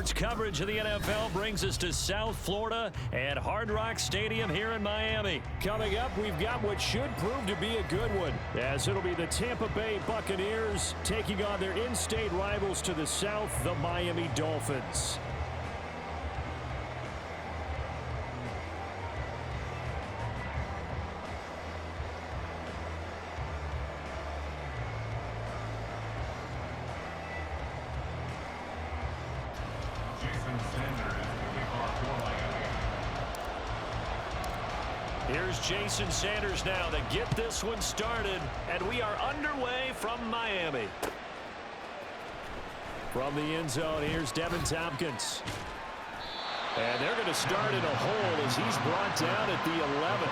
Sports coverage of the NFL brings us to South Florida at Hard Rock Stadium here in Miami. Coming up, we've got what should prove to be a good one, as it'll be the Tampa Bay Buccaneers taking on their in-state rivals to the south, the Miami Dolphins. Here's Jason Sanders now to get this one started, and we are underway from Miami. From the end zone, here's Devin Tompkins. And they're going to start in a hole as he's brought down at the 11.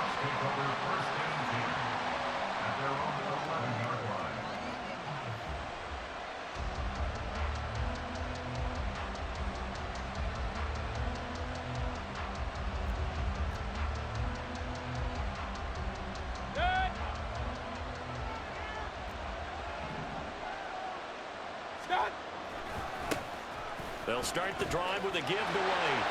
They'll start the drive with a give to Wade.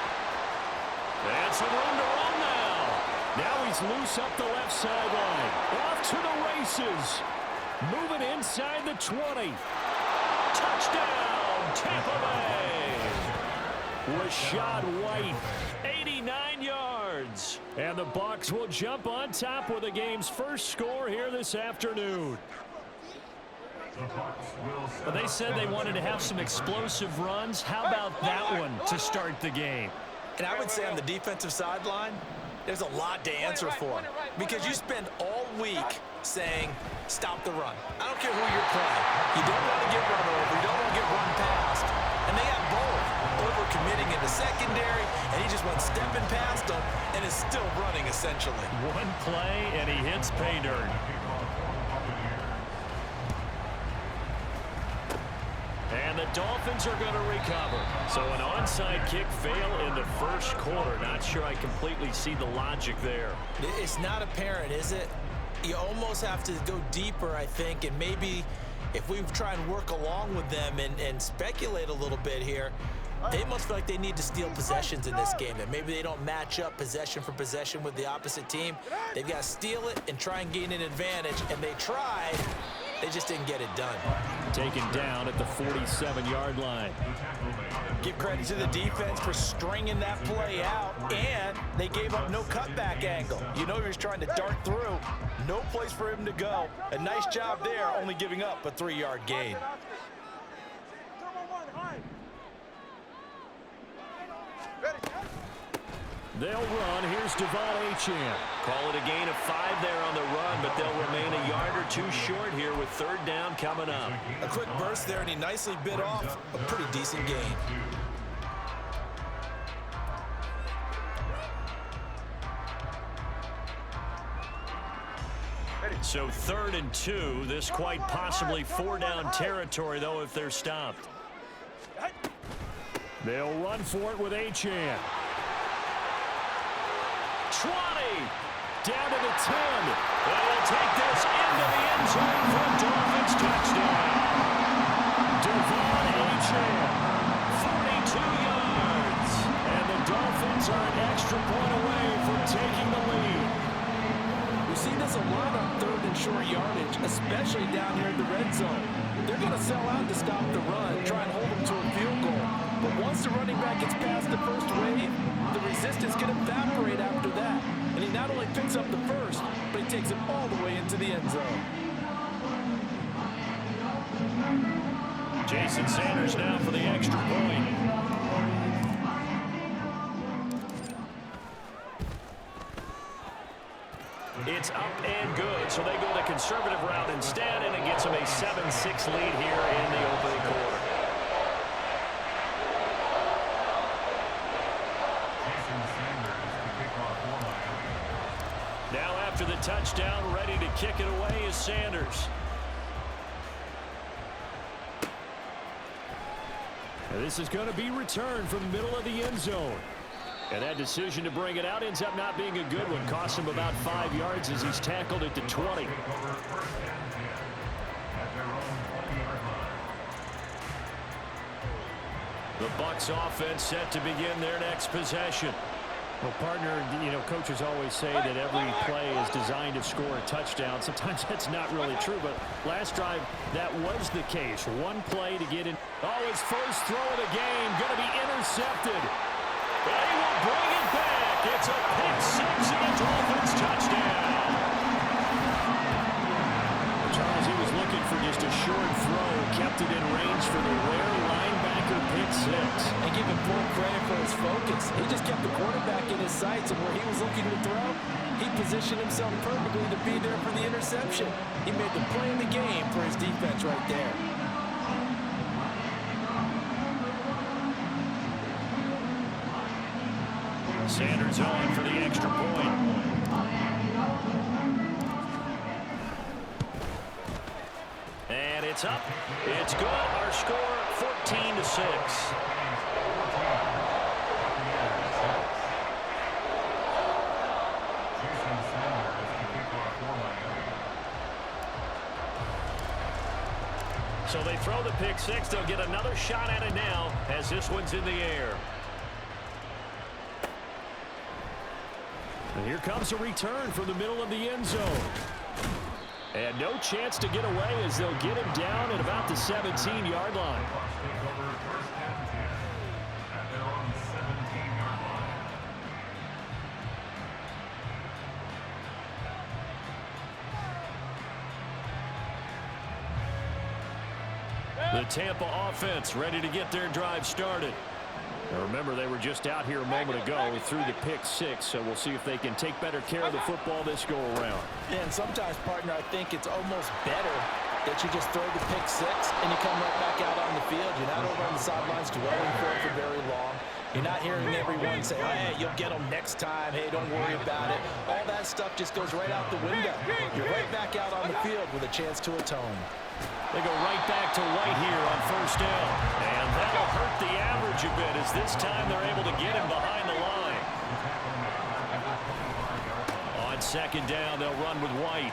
And some room to run now. Now he's loose up the left sideline. Off to the races. Moving inside the 20. Touchdown, Tampa Bay. Rachaad White, 89 yards. And the Bucs will jump on top with the game's first score here this afternoon. Well, they said they wanted to have some explosive runs. How about that one to start the game? And I would say on the defensive sideline, there's a lot to answer for. Because you spend all week saying, stop the run. I don't care who you're playing. You don't want to get run over. You don't want to get run past. And they got both. Over-committing in the secondary, and he just went stepping past them and is still running, essentially. One play, and he hits pay dirt. And the Dolphins are going to recover. So an onside kick fail in the first quarter. Not sure I completely see the logic there. It's not apparent, is it? You almost have to go deeper, I think, and maybe if we try and work along with them and speculate a little bit here, they must feel like they need to steal possessions in this game, and maybe they don't match up possession for possession with the opposite team. They've got to steal it and try and gain an advantage, and they tried. They just didn't get it done. Taken down at the 47-yard line. Give credit to the defense for stringing that play out, and they gave up no cutback angle. You know he was trying to dart through. No place for him to go. A nice job there, only giving up a 3-yard gain. They'll run. Here's Devon Achane. Call it a gain of 5 there on the run, but they'll remain a yard or two short here with third down coming up. A quick burst there, and he nicely bit off a pretty decent gain. So 3rd and 2. This quite possibly 4-down territory, though, if they're stopped. They'll run for it with Achane. 20. Down to the 10. And he'll take this into the end zone for a Dolphins touchdown. Devon Achane. 42 yards. And the Dolphins are an extra point away from taking the lead. We see this a lot on 3rd and short yardage, especially down here in the red zone. They're going to sell out to stop the run, try and hold them to a field goal. But once the running back gets past the first wave, the resistance can evaporate after that. And he not only picks up the first, but he takes it all the way into the end zone. Jason Sanders now for the extra point. It's up and good, so they go the conservative route instead, and it gets them a 7-6 lead here in the opening quarter. Now after the touchdown, ready to kick it away is Sanders. And this is going to be returned from the middle of the end zone. And that decision to bring it out ends up not being a good one. Costs him about 5 yards as he's tackled at the 20. The Bucs offense set to begin their next possession. Well, partner, coaches always say that every play is designed to score a touchdown. Sometimes that's not really true, but last drive, that was the case. One play to get in. Oh, his first throw of the game, going to be intercepted. They will bring it back. It's a pick six and the Dolphins touchdown. Charles, he was looking for just a short throw, kept it in range for the rare linebacker pick six. And give him full credit for his focus. He just kept the quarterback in his sights, and where he was looking to throw, he positioned himself perfectly to be there for the interception. He made the play in the game for his defense right there. Sanders on for the extra point. And it's up. It's good. Our score 14-6. So they throw the pick six. They'll get another shot at it now as this one's in the air. And here comes a return from the middle of the end zone. And no chance to get away as they'll get him down at about the 17-yard line. The Tampa offense ready to get their drive started. Now remember, they were just out here a moment ago through the pick six, so we'll see if they can take better care of the football this go-around. And sometimes, partner, I think it's almost better that you just throw the pick six and you come right back out on the field. You're not over on the sidelines dwelling for it for very long. You're not hearing everyone say, oh, hey, you'll get them next time. Hey, don't worry about it. All that stuff just goes right out the window. You're right back out on the field with a chance to atone. They go right back to White here on first down. And that'll hurt the average a bit as this time they're able to get him behind the line. On second down, they'll run with White.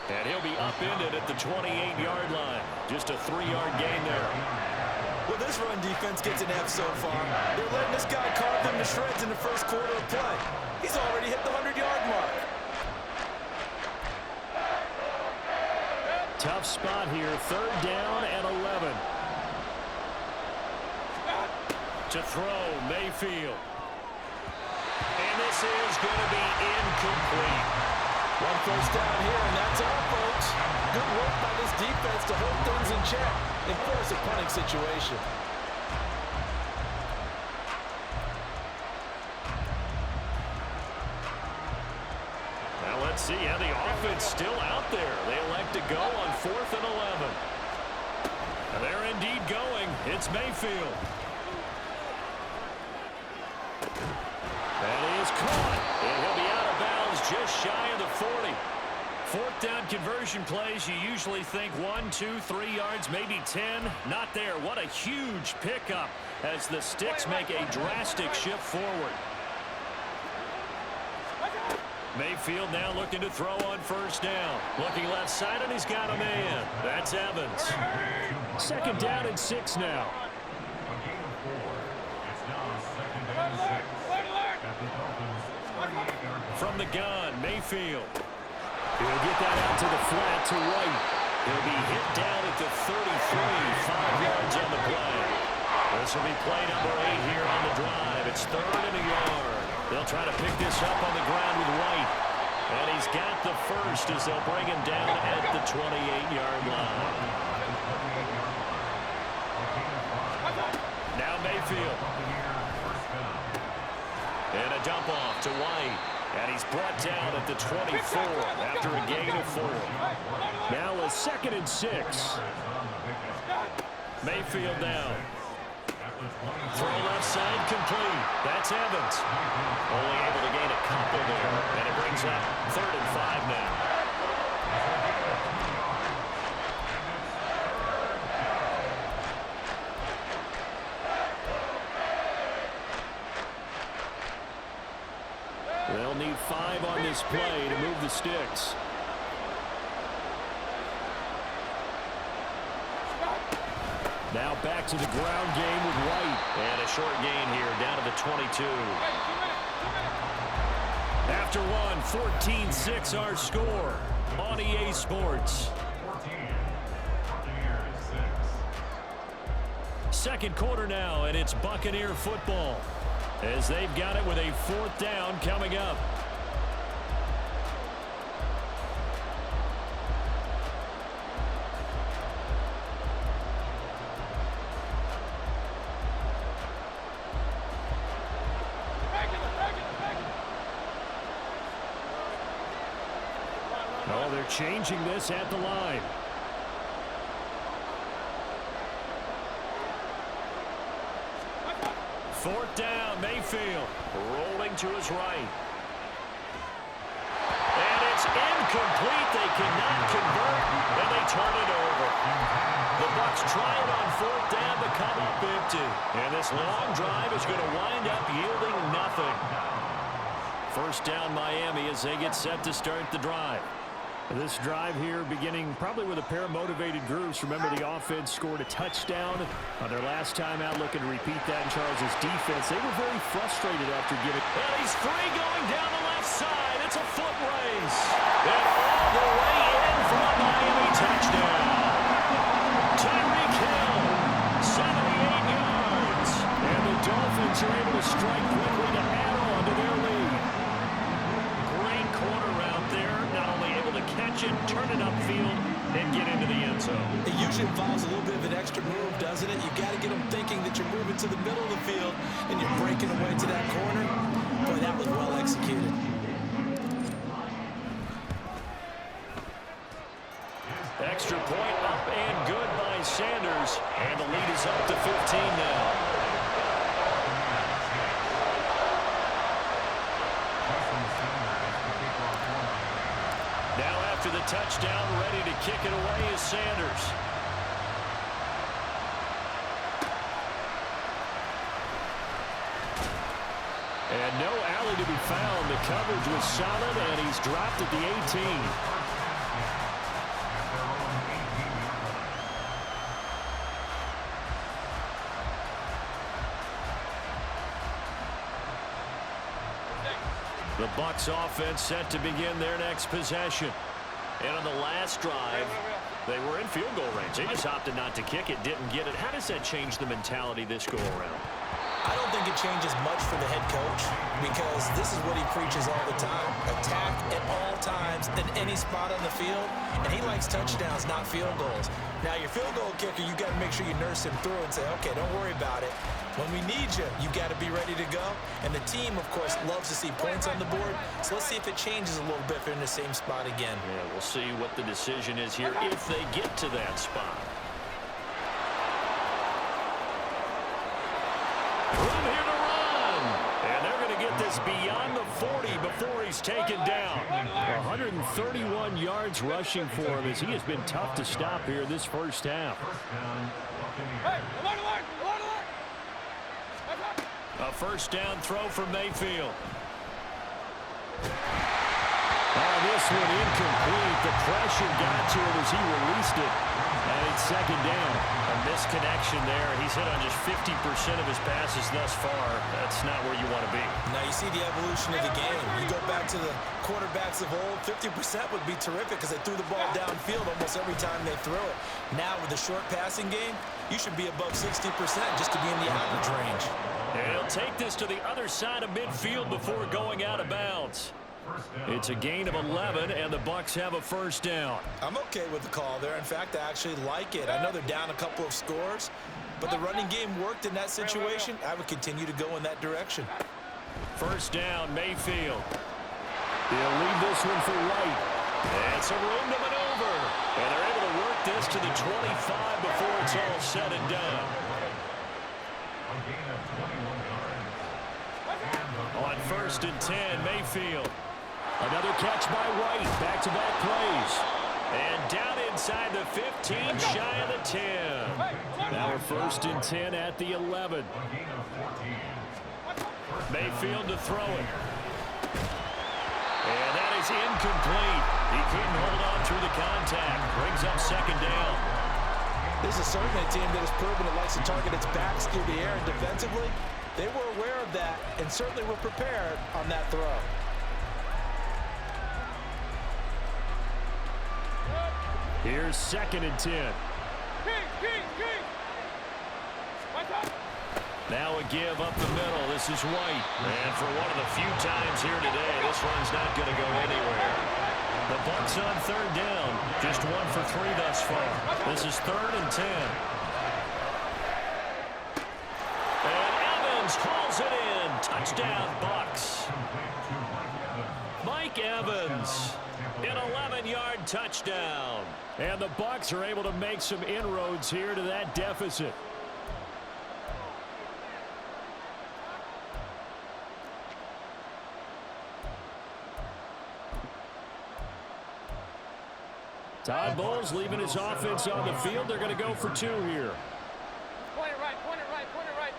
And he'll be upended at the 28-yard line. Just a 3-yard gain there. Well, this run defense gets an F so far. They're letting this guy carve them to shreds in the first quarter of play. He's already hit the 100-yard mark. Tough spot here, third down and 11. To throw, Mayfield. And this is going to be incomplete. One first down here, and that's all, folks. Good work by this defense to hold things in check and force a punting situation. Now let's see how the offense still out there. They elect to go on 4th and 11. And they're indeed going. It's Mayfield. That is caught. And he'll be out of bounds just shy of the 40. 4th down conversion plays, you usually think 1, 2, 3 yards, maybe 10. Not there. What a huge pickup as the Sticks make a drastic shift forward. Mayfield now looking to throw on first down. Looking left side, and he's got a man. That's Evans. Second down and 6 now. From the gun, Mayfield. He'll get that out to the flat to White. He'll be hit down at the 33, 5 yards on the play. This will be play number 8 here on the drive. It's 3rd and a yard. They'll try to pick this up on the ground with White. And he's got the first as they'll bring him down at the 28-yard line. Now Mayfield. And a dump off to White. And he's brought down at the 24 after a gain of 4. Now a 2nd and 6. Mayfield down. Throw left side complete. That's Evans. Only able to gain a couple there. And it brings up 3rd and 5 now. They'll need 5 on this play to move the Sticks. Now back to the ground game with White. And a short gain here, down to the 22. After one, 14-6 our score on EA Sports. Second quarter now, and it's Buccaneer football as they've got it with a 4th down coming up. Oh, they're changing this at the line. Fourth down, Mayfield. Rolling to his right. And it's incomplete. They cannot convert, and they turn it over. The Bucs try it on 4th down to come up empty. And this long drive is going to wind up yielding nothing. First down, Miami, as they get set to start the drive. This drive here beginning probably with a pair of motivated groups. Remember, the offense scored a touchdown on their last time out, looking to repeat that in Charles' defense. They were very frustrated after giving. And he's free going down the left side. It's a foot race. And all the way in for a Miami touchdown. Tyreek Hill, 78 yards. And the Dolphins are able to strike quickly to add on to their lead. Great corner route there. Not only able to catch it, turn it upfield, and get into the end zone. It usually involves a little bit of an extra move, doesn't it? You got to get them thinking that you're moving to the middle of the field and you're breaking away to that corner. Boy, that was well executed. Extra point up and good by Sanders. And the lead is up to 15 now. Now after the touchdown, ready to kick it away is Sanders. And no alley to be found. The coverage was solid, and he's dropped at the 18. The Bucs offense set to begin their next possession. And on the last drive, they were in field goal range. They just opted not to kick it, didn't get it. How does that change the mentality this go around? I don't think it changes much for the head coach because this is what he preaches all the time. Attack at all times in any spot on the field, and he likes touchdowns, not field goals. Now, your field goal kicker, you got to make sure you nurse him through and say, okay, don't worry about it. When we need you, you got to be ready to go. And the team, of course, loves to see points on the board. So let's see if it changes a little bit if they're in the same spot again. Yeah, we'll see what the decision is here if they get to that spot. Room here to run. And they're going to get this beyond the 40 before he's taken down. 131 yards rushing for him as he has been tough to stop here this first half. A first down throw from Mayfield. Oh, this one incomplete. The pressure got to him as he released it. And it's second down. A misconnection there. He's hit on just 50% of his passes thus far. That's not where you want to be. Now you see the evolution of the game. You go back to the quarterbacks of old, 50% would be terrific because they threw the ball downfield almost every time they threw it. Now with the short passing game, you should be above 60% just to be in the average range. And he'll take this to the other side of midfield before going out of bounds. It's a gain of 11, and the Bucs have a first down. I'm okay with the call there. In fact, I actually like it. I know they're down a couple of scores, but the running game worked in that situation. I would continue to go in that direction. First down, Mayfield. They'll leave this one for White. And some room to maneuver. And they're able to work this to the 25 before it's all said and done. On first and 10, Mayfield. Another catch by White. Back-to-back plays. And down inside the 15, shy of the 10. Now a first and 10 at the 11. Mayfield to throw it. And that is incomplete. He couldn't hold on through the contact. Brings up second down. This is certainly a team that has proven it likes to target its backs through the air, and defensively, they were aware of that and certainly were prepared on that throw. Here's 2nd and 10. Now a give up the middle. This is White. And for one of the few times here today, this run's not going to go anywhere. The Bucs on 3rd down. Just 1 for 3 thus far. This is 3rd and 10. And Evans hauls it in. Touchdown, Bucs. Mike Evans, an 11-yard touchdown. And the Bucs are able to make some inroads here to that deficit. Todd Bowles leaving his offense on the field. They're going to go for 2 here. Point it right, point it right, point it right.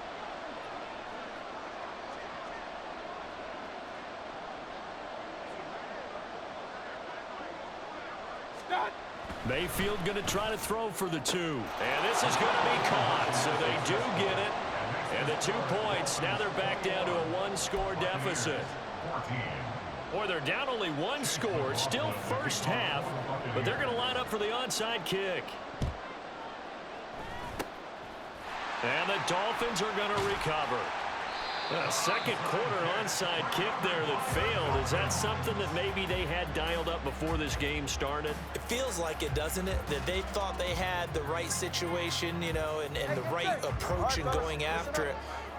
Start. Mayfield going to try to throw for the 2. And this is going to be caught, so they do get it. And the 2 points, now they're back down to a 1-score deficit. Or they're down only 1 score, still first half, but they're going to line up for the onside kick. And the Dolphins are going to recover. A second quarter onside kick there that failed. Is that something that maybe they had dialed up before this game started? It feels like it, doesn't it? That they thought they had the right situation, you know, and the right approach in going after it.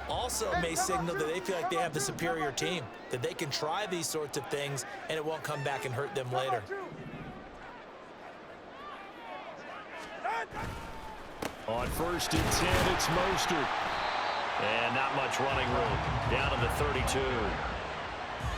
Also may signal that they feel like they have the superior team, that they can try these sorts of things and it won't come back and hurt them later. On 1st and 10, it's Mostert. And not much running room. Down to the 32.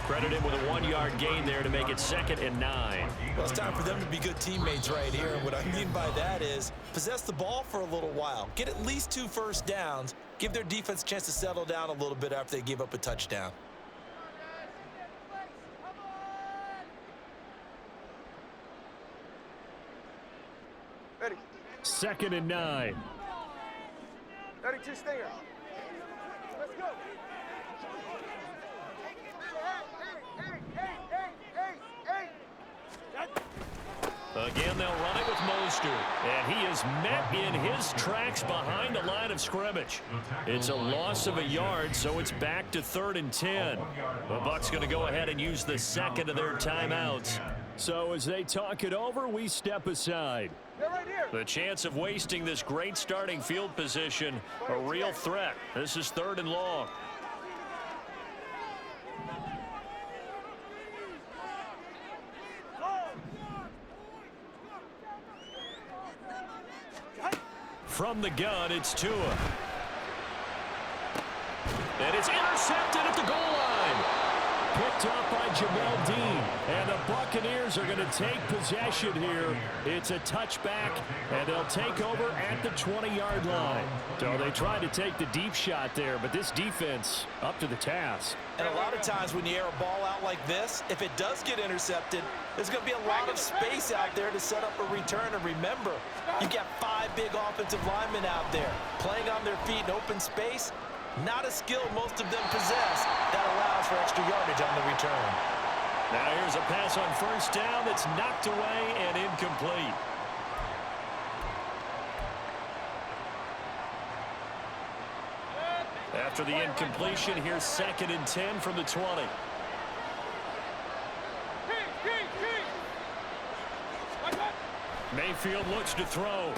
Credit him with a 1-yard gain there to make it 2nd and 9. Well, it's time for them to be good teammates right here. And what I mean by that is possess the ball for a little while. Get at least 2 first downs. Give their defense a chance to settle down a little bit after they give up a touchdown. Ready. 2nd and 9. 32 Stinger. Let's go. Again, they'll run it with Mostert. And he is met in his tracks behind the line of scrimmage. It's a loss of a yard, so it's back to 3rd and 10. The Bucs going to go ahead and use the 2nd of their timeouts. So as they talk it over, we step aside. They're right here. The chance of wasting this great starting field position, a real threat. This is 3rd and long. From the gun, it's Tua. And it's intercepted at the goal line. Picked up by Jamel Dean. And the Buccaneers are going to take possession here. It's a touchback, and they'll take over at the 20-yard line. So they tried to take the deep shot there, but this defense up to the task. And a lot of times when you air a ball out like this, if it does get intercepted, there's going to be a lot of space out there to set up a return. And remember, you've got 5 big offensive linemen out there playing on their feet in open space. Not a skill most of them possess that allows for extra yardage on the return. Now here's a pass on 1st down that's knocked away and incomplete. After the incompletion, here's 2nd and 10 from the 20. Mayfield looks to throw.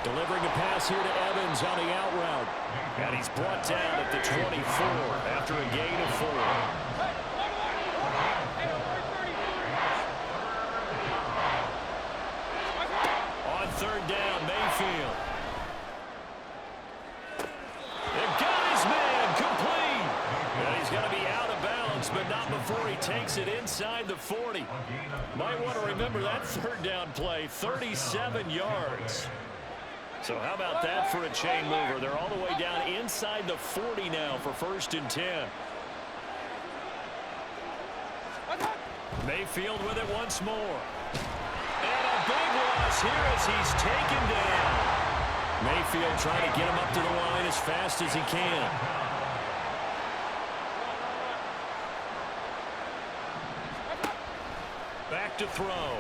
Delivering a pass here to Evans on the out route. And he's brought down at the 24 after a gain of 4. On 3rd down, Mayfield. And got his man complete. And he's going to be out of bounds, but not before he takes it inside the 40. Might want to remember that 3rd down play, 37 yards. So how about that for a chain mover? They're all the way down inside the 40 now for 1st and 10. Mayfield with it once more. And a big loss here as he's taken down. Mayfield trying to get him up to the line as fast as he can. Back to throw.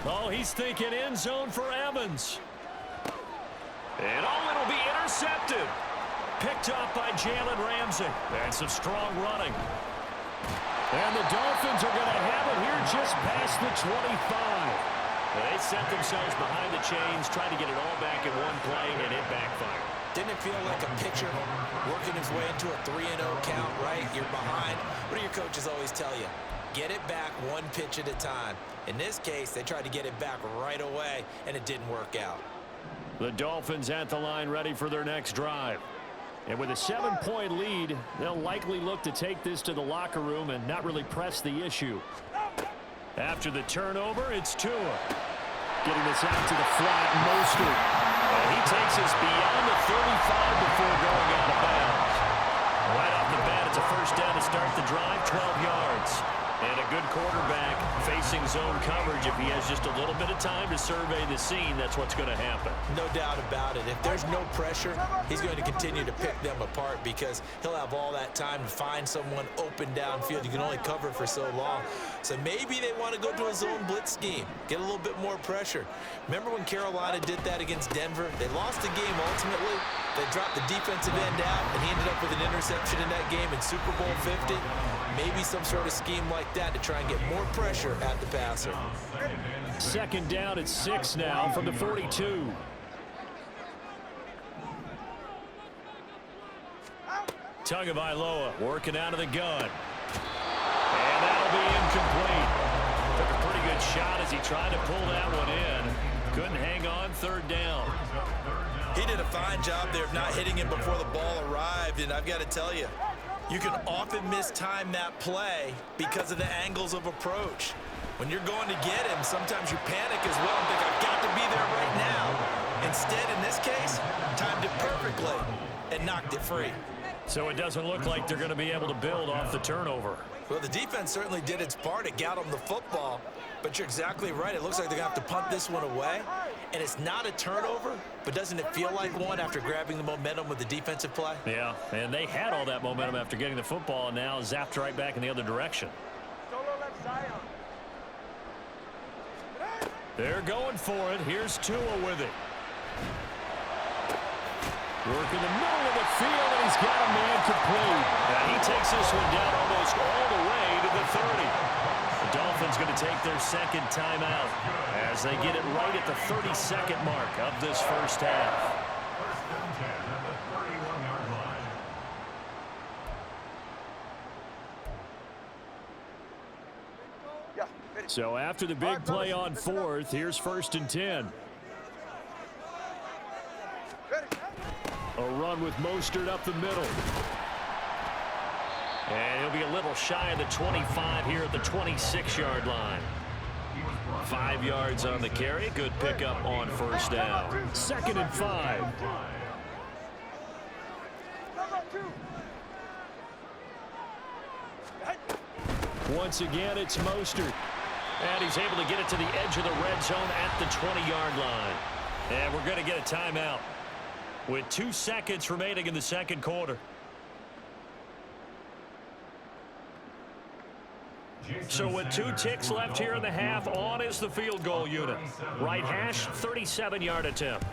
Oh, he's thinking end zone for Evans. And it'll be intercepted. Picked up by Jalen Ramsey. And some strong running. And the Dolphins are going to have it here just past the 25. They set themselves behind the chains, trying to get it all back in one play, and it backfired. Didn't it feel like a pitcher working his way into a 3-0 count, right? You're behind. What do your coaches always tell you? Get it back one pitch at a time. In this case, they tried to get it back right away, and it didn't work out. The Dolphins at the line ready for their next drive. And with a 7-point lead, they'll likely look to take this to the locker room and not really press the issue. After the turnover, it's Tua. Getting this out to the flat, Mostert. And he takes us beyond the 35 before going out of bounds. Right off the bat, it's a first down to start the drive, 12 yards. And a good quarterback facing zone coverage. If he has just a little bit of time to survey the scene, that's what's going to happen. No doubt about it. If there's no pressure, he's going to continue to pick them apart because he'll have all that time to find someone open downfield. You can only cover for so long. So maybe they want to go to a zone blitz scheme, get a little bit more pressure. Remember when Carolina did that against Denver? They lost the game ultimately. They dropped the defensive end out, and he ended up with an interception in that game in Super Bowl 50. Maybe some sort of scheme like that to try and get more pressure at the passer. Second down at 6 now from the 42. Tagovailoa working out of the gun. And that'll be incomplete. Took a pretty good shot as he tried to pull that one in. Couldn't hang on, third down. He did a fine job there of not hitting him before the ball arrived, and I've got to tell you, you can often mistime that play because of the angles of approach. When you're going to get him, sometimes you panic as well and think, I've got to be there right now. Instead, in this case, timed it perfectly and knocked it free. So it doesn't look like they're going to be able to build off the turnover. Well, the defense certainly did its part. It got them the football. But you're exactly right. It looks like they're going to have to punt this one away. And it's not a turnover, but doesn't it feel like one after grabbing the momentum with the defensive play? Yeah, and they had all that momentum after getting the football and now zapped right back in the other direction. They're going for it. Here's Tua with it. Working the middle of the field, and he's got a man complete. And he takes this one down almost all the way to the 30. The Dolphins going to take their second timeout as they get it right at the 32nd mark of this first half. So after the big play on fourth, here's 1st and 10. A run with Mostert up the middle. And he'll be a little shy of the 25 here at the 26-yard line. 5 yards on the carry. Good pickup on first down. 2nd and 5. Once again, it's Mostert. And he's able to get it to the edge of the red zone at the 20-yard line. And we're going to get a timeout with 2 seconds remaining in the second quarter. So with 2 ticks left here in the half, on is the field goal unit. Right hash, 37-yard attempt.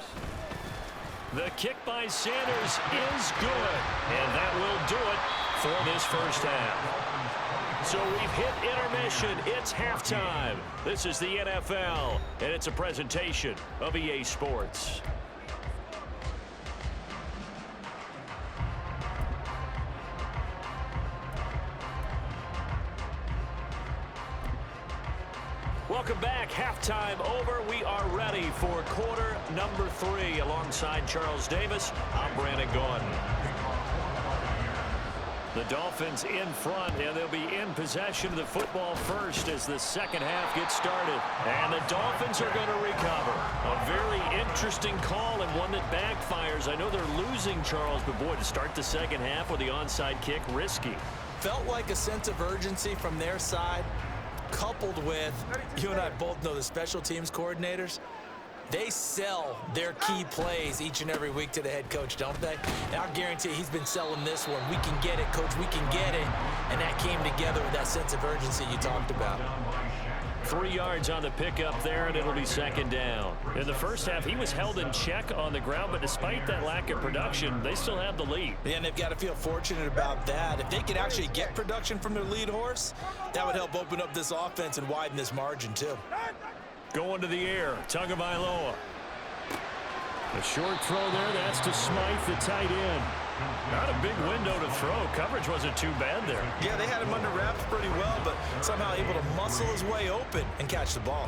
The kick by Sanders is good. And that will do it for this first half. So we've hit intermission. It's halftime. This is the NFL, and it's a presentation of EA Sports. Welcome back. Halftime over. We are ready for quarter number 3. Alongside Charles Davis, I'm Brandon Gordon. The Dolphins in front, and they'll be in possession of the football first as the second half gets started. And the Dolphins are going to recover. A very interesting call and one that backfires. I know they're losing, Charles, but boy, to start the second half with the onside kick, risky. Felt like a sense of urgency from their side, coupled with, you and I both know the special teams coordinators, They sell their key plays each and every week to the head coach, don't they? And I'll guarantee he's been selling this one. We can get it, coach, we can get it. And that came together with that sense of urgency you talked about. 3 yards on the pickup there, and it'll be second down. In the first half, he was held in check on the ground, but despite that lack of production, they still have the lead. Yeah, and they've got to feel fortunate about that. If they could actually get production from their lead horse, that would help open up this offense and widen this margin, too. Going to the air, Tagovailoa. A short throw there, that's to Smythe, the tight end. Not a big window to throw. Coverage wasn't too bad there. Yeah, they had him under wraps pretty well, but somehow able to muscle his way open and catch the ball.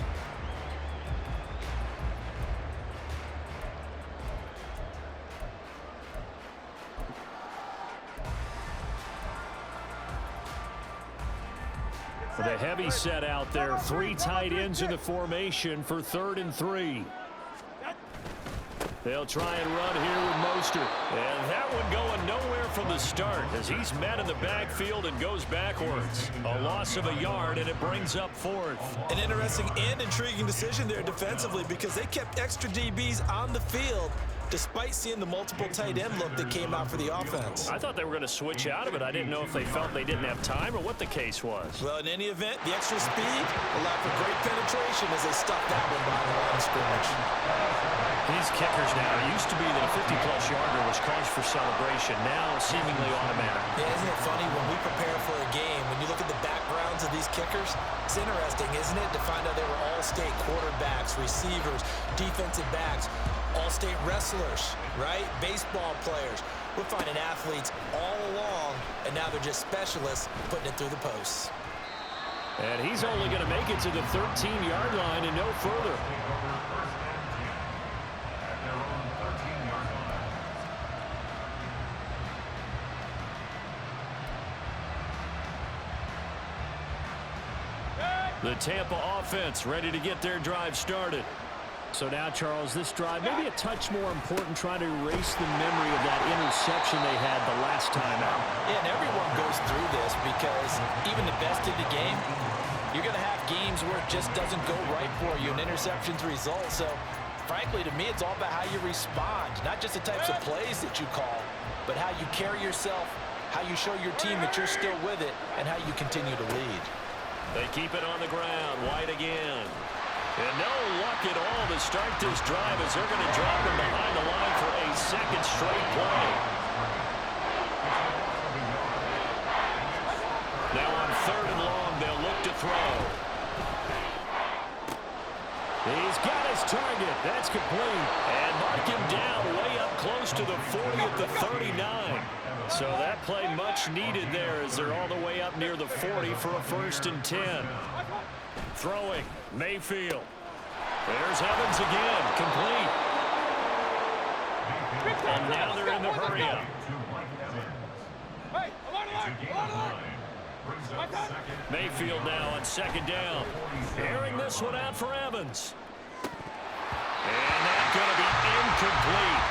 With a heavy set out there, 3 tight ends in the formation for 3rd and 3. They'll try and run here with Mostert. And that one going nowhere from the start as he's met in the backfield and goes backwards. A loss of a yard, and it brings up 4th. An interesting and intriguing decision there defensively because they kept extra DBs on the field despite seeing the multiple tight end look that came out for the offense. I thought they were going to switch out of it. I didn't know if they felt they didn't have time or what the case was. Well, in any event, the extra speed allowed for great penetration as they stuffed that one by the line of scrimmage. These kickers now, it used to be that a 50-plus yarder was cause for celebration. Now seemingly automatic. Yeah, isn't it funny when we prepare for a game, when you look at the backgrounds of these kickers, it's interesting, isn't it, to find out they were all-state quarterbacks, receivers, defensive backs, all-state wrestlers, right? Baseball players. We're finding athletes all along, and now they're just specialists putting it through the posts. And he's only going to make it to the 13-yard line and no further. The Tampa offense ready to get their drive started. So now, Charles, this drive maybe a touch more important, trying to erase the memory of that interception they had the last time out. Yeah, and everyone goes through this because even the best in the game, you're going to have games where it just doesn't go right for you, and interceptions result. So, frankly, to me, it's all about how you respond, not just the types of plays that you call, but how you carry yourself, how you show your team that you're still with it, and how you continue to lead. They keep it on the ground. White again. And no luck at all to start this drive as they're going to drop him behind the line for a second straight play. Now on 3rd and long, they'll look to throw. He's got his target. That's complete. And mark him down way up close to the 40 at the 39. So that play much needed there as they're all the way up near the 40 for a 1st and 10. Throwing, Mayfield. There's Evans again, complete. And now they're in the hurry-up. Mayfield now on 2nd down. Airing this one out for Evans. And that's going to be incomplete.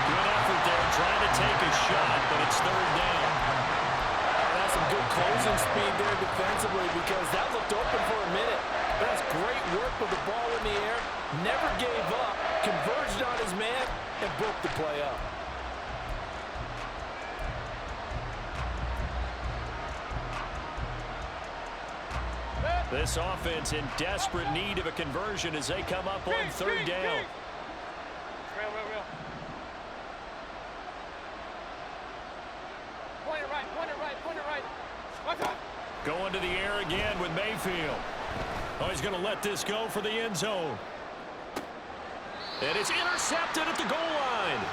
Good effort there, trying to take a shot, but it's 3rd down. That's some good closing speed there defensively because that looked open for a minute. That's great work with the ball in the air. Never gave up, converged on his man, and broke the play up. This offense in desperate need of a conversion as they come up on 3rd down. Real. Point it right. Watch out. Going to the air again with Mayfield. Oh, he's going to let this go for the end zone. And it's intercepted at the goal line.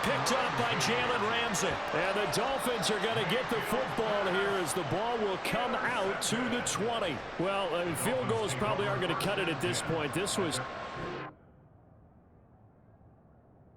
Picked up by Jalen Ramsey. And the Dolphins are going to get the football here as the ball will come out to the 20. Well, I mean, field goals probably aren't going to cut it at this point. This was